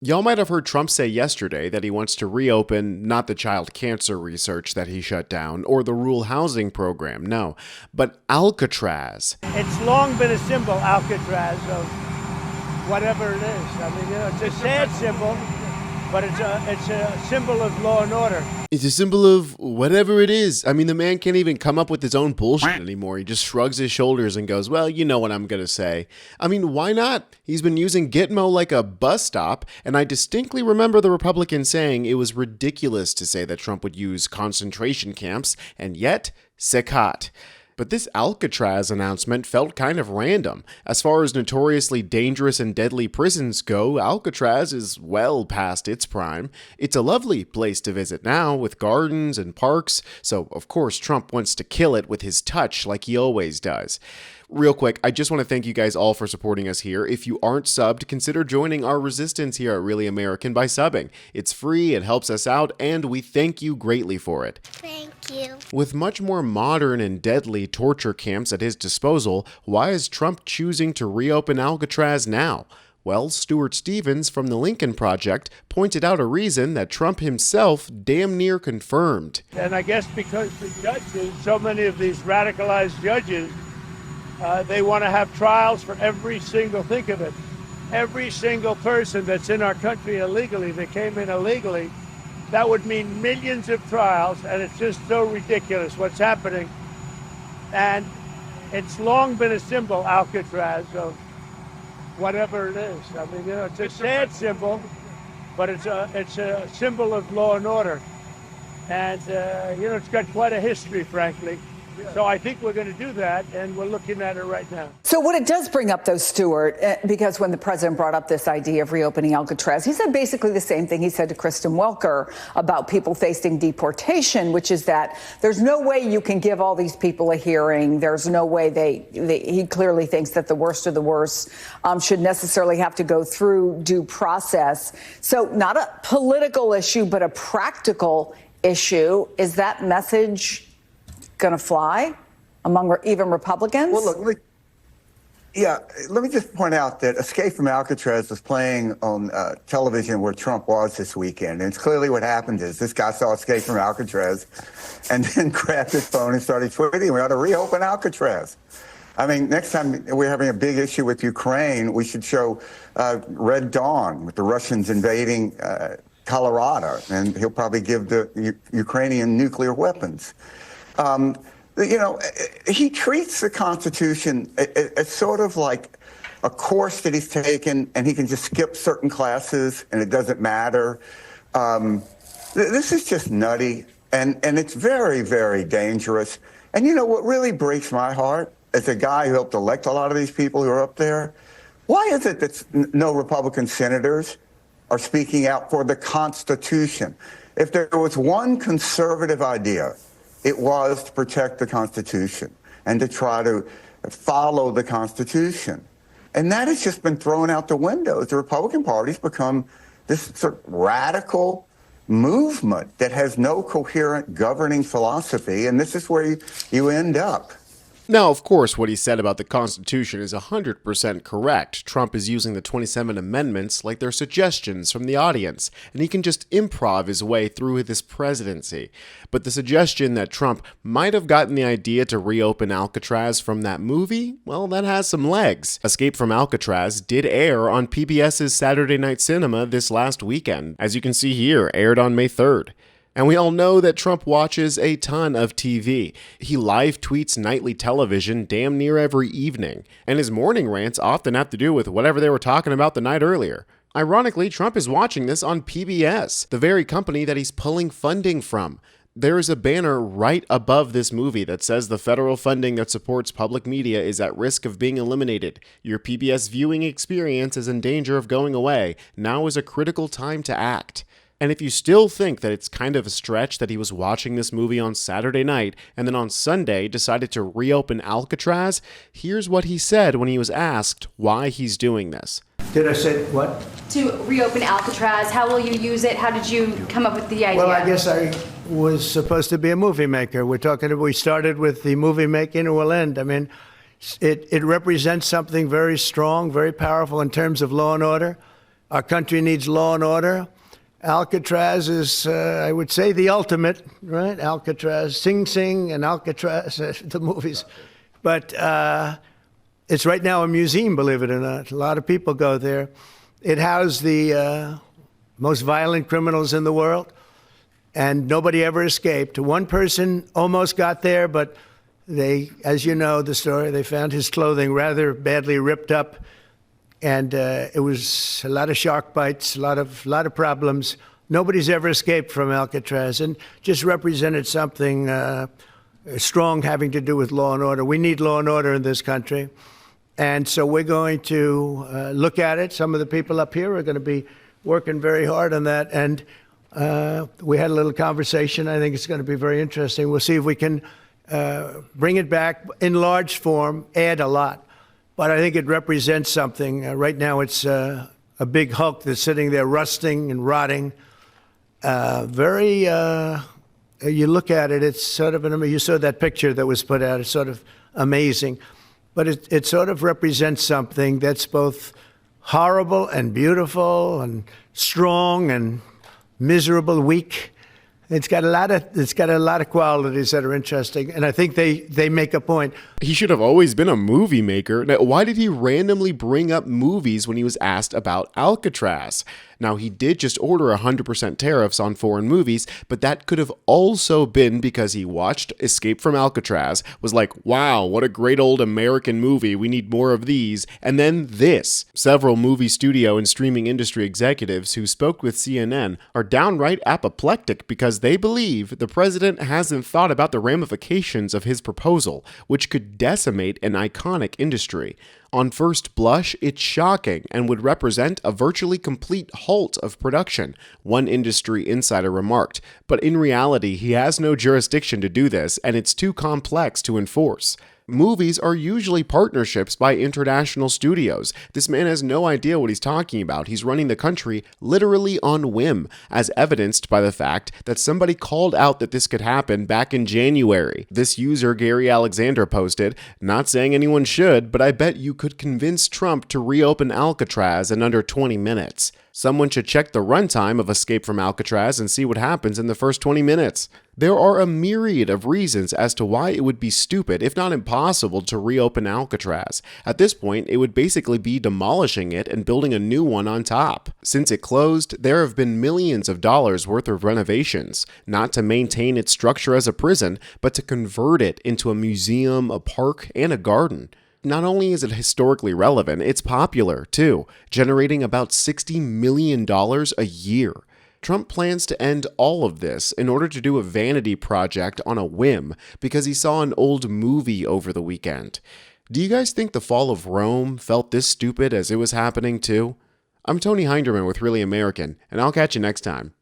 Y'all might have heard Trump say yesterday that he wants to reopen not the child cancer research that he shut down or the rural housing program, no, but Alcatraz. It's long been a symbol, Alcatraz, of whatever it is. I mean, it's a sad symbol, but it's a symbol of law and order. It's a symbol of whatever it is. I mean, the man can't even come up with his own bullshit anymore. He just shrugs his shoulders and goes, well, you know what I'm going to say. I mean, why not? He's been using Gitmo like a bus stop, and I distinctly remember the Republicans saying it was ridiculous to say that Trump would use concentration camps, and yet, Sekat. But this Alcatraz announcement felt kind of random. As far as notoriously dangerous and deadly prisons go, Alcatraz is well past its prime. It's a lovely place to visit now, with gardens and parks, so of course Trump wants to kill it with his touch like he always does. Real quick, I just want to thank you guys all for supporting us here. If you aren't subbed, consider joining our resistance here at Really American by subbing. It's free, it helps us out, and we thank you greatly for it. Thank you. With much more modern and deadly torture camps at his disposal, why is Trump choosing to reopen Alcatraz now? Well, Stuart Stevens from the Lincoln Project pointed out a reason that Trump himself damn near confirmed. And I guess because the judges, so many of these radicalized judges, they want to have trials for every single, think of it, every single person that's in our country illegally, that came in illegally. That would mean millions of trials, and it's just so ridiculous what's happening. And it's long been a symbol, Alcatraz, of whatever it is. I mean, it's a sad symbol, but it's a symbol of law and order. And, it's got quite a history, frankly. So I think we're going to do that, and we're looking at it right now. So what it does bring up, though, Stuart, because when the president brought up this idea of reopening Alcatraz, he said basically the same thing he said to Kristen Welker about people facing deportation, which is that there's no way you can give all these people a hearing. There's no way he clearly thinks that the worst of the worst should necessarily have to go through due process. So not a political issue, but a practical issue. Is that message going to fly among even Republicans? Well, look, let me just point out that Escape from Alcatraz was playing on television where Trump was this weekend. And it's clearly what happened is this guy saw Escape from Alcatraz and then grabbed his phone and started tweeting, we ought to reopen Alcatraz. I mean, next time we're having a big issue with Ukraine, we should show Red Dawn with the Russians invading Colorado, and he'll probably give the Ukrainian nuclear weapons. He treats the Constitution as sort of like a course that he's taken, and he can just skip certain classes, and it doesn't matter. This is just nutty, and it's very, very dangerous. And what really breaks my heart, as a guy who helped elect a lot of these people who are up there, why is it that no Republican senators are speaking out for the Constitution? If there was one conservative idea, it was to protect the Constitution and to try to follow the Constitution. And that has just been thrown out the window. The Republican Party's become this sort of radical movement that has no coherent governing philosophy, and this is where you end up. Now, of course, what he said about the Constitution is 100% correct. Trump is using the 27 amendments like they're suggestions from the audience, and he can just improv his way through this presidency. But the suggestion that Trump might have gotten the idea to reopen Alcatraz from that movie, well, that has some legs. Escape from Alcatraz did air on PBS's Saturday Night Cinema this last weekend. As you can see here, aired on May 3rd. And we all know that Trump watches a ton of TV. He live tweets nightly television damn near every evening, and his morning rants often have to do with whatever they were talking about the night earlier. Ironically, Trump is watching this on PBS, the very company that he's pulling funding from. There is a banner right above this movie that says the federal funding that supports public media is at risk of being eliminated. Your PBS viewing experience is in danger of going away. Now is a critical time to act. And if you still think that it's kind of a stretch that he was watching this movie on Saturday night and then on Sunday decided to reopen Alcatraz, here's what he said when he was asked why he's doing this. Did I say what? To reopen Alcatraz, how will you use it? How did you come up with the idea? Well, I guess I was supposed to be a movie maker. We started with the movie making and we'll end. I mean, it represents something very strong, very powerful in terms of law and order. Our country needs law and order. Alcatraz is, I would say, the ultimate, right? Alcatraz, Sing Sing and Alcatraz, the movies. But it's right now a museum, believe it or not. A lot of people go there. It housed the most violent criminals in the world, and nobody ever escaped. One person almost got there, but they, as you know the story, they found his clothing rather badly ripped up. And it was a lot of shark bites, a lot of problems. Nobody's ever escaped from Alcatraz, and just represented something strong having to do with law and order. We need law and order in this country. And so we're going to look at it. Some of the people up here are going to be working very hard on that. And we had a little conversation. I think it's going to be very interesting. We'll see if we can bring it back in large form, add a lot. But I think it represents something. Right now, it's a big hulk that's sitting there rusting and rotting. You look at it, it's sort of you saw that picture that was put out. It's sort of amazing. But it sort of represents something that's both horrible and beautiful and strong and miserable, weak. It's got a lot of qualities that are interesting, and I think they make a point. He should have always been a movie maker. Now, why did he randomly bring up movies when he was asked about Alcatraz? Now, he did just order 100% tariffs on foreign movies, but that could have also been because he watched Escape from Alcatraz, was like, wow, what a great old American movie, we need more of these, and then this. Several movie studio and streaming industry executives who spoke with CNN are downright apoplectic because they believe the president hasn't thought about the ramifications of his proposal, which could decimate an iconic industry. On first blush, it's shocking and would represent a virtually complete halt of production, one industry insider remarked. But in reality, he has no jurisdiction to do this, and it's too complex to enforce. Movies are usually partnerships by international studios. This man has no idea what he's talking about. He's running the country literally on whim, as evidenced by the fact that somebody called out that this could happen back in January. This user, Gary Alexander, posted, "Not saying anyone should, but I bet you could convince Trump to reopen Alcatraz in under 20 minutes. Someone should check the runtime of Escape from Alcatraz and see what happens in the first 20 minutes. There are a myriad of reasons as to why it would be stupid, if not impossible, to reopen Alcatraz. At this point, it would basically be demolishing it and building a new one on top. Since it closed, there have been millions of dollars worth of renovations, not to maintain its structure as a prison, but to convert it into a museum, a park, and a garden. Not only is it historically relevant, it's popular too, generating about $60 million a year. Trump plans to end all of this in order to do a vanity project on a whim because he saw an old movie over the weekend. Do you guys think the fall of Rome felt this stupid as it was happening too? I'm Tony Hinderman with Really American, and I'll catch you next time.